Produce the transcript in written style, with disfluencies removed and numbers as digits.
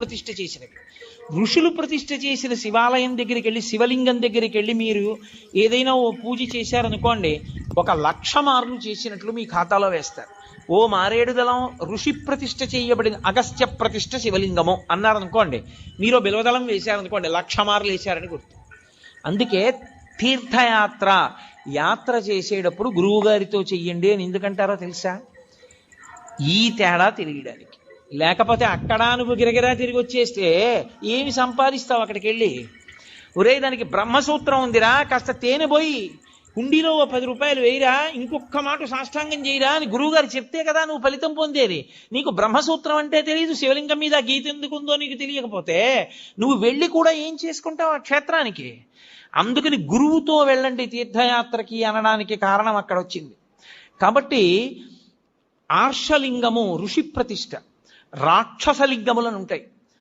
ప్రతిష్ఠ చేసినవి. ఋషులు ప్రతిష్ఠ చేసిన శివాలయం దగ్గరికి వెళ్ళి, శివలింగం దగ్గరికి వెళ్ళి మీరు ఏదైనా ఓ పూజ చేశారనుకోండి, 1,00,000 మార్లు చేసినట్లు మీ ఖాతాలో వేస్తారు. ఓ మారేడుదలం ఋషి ప్రతిష్ఠ చేయబడిన అగస్త్య ప్రతిష్ఠ శివలింగము అన్నారనుకోండి, మీరు బిల్వదళం వేశారనుకోండి, 1,00,000 మార్లు వేశారని గుర్తు. అందుకే తీర్థయాత్ర యాత్ర చేసేటప్పుడు గురువు గారితో చెయ్యండి అని ఎందుకంటారో తెలుసా? ఈ తేడా తెలియడానికి. లేకపోతే అక్కడ నువ్వు గిరగిరా తిరిగి వచ్చేస్తే ఏమి సంపాదిస్తావు అక్కడికి వెళ్ళి? ఒరే, దానికి బ్రహ్మసూత్రం ఉందిరా, కాస్త తేనె పోయి హుండీలో ఓ 10 రూపాయలు వేయిరా, ఇంకొక మాట సాష్టాంగం చేయరా అని గురువుగారు చెప్తే కదా నువ్వు ఫలితం పొందేది. నీకు బ్రహ్మసూత్రం అంటే తెలియదు, శివలింగం మీద గీత ఎందుకుందో నీకు తెలియకపోతే నువ్వు వెళ్ళి కూడా ఏం చేసుకుంటావు ఆ క్షేత్రానికి? అందుకని గురువుతో వెళ్ళండి తీర్థయాత్రకి అనడానికి కారణం అక్కడ వచ్చింది. కాబట్టి ఆర్షలింగము ఋషి ప్రతిష్ఠ, రాక్షసలింగములను ఉంటాయి.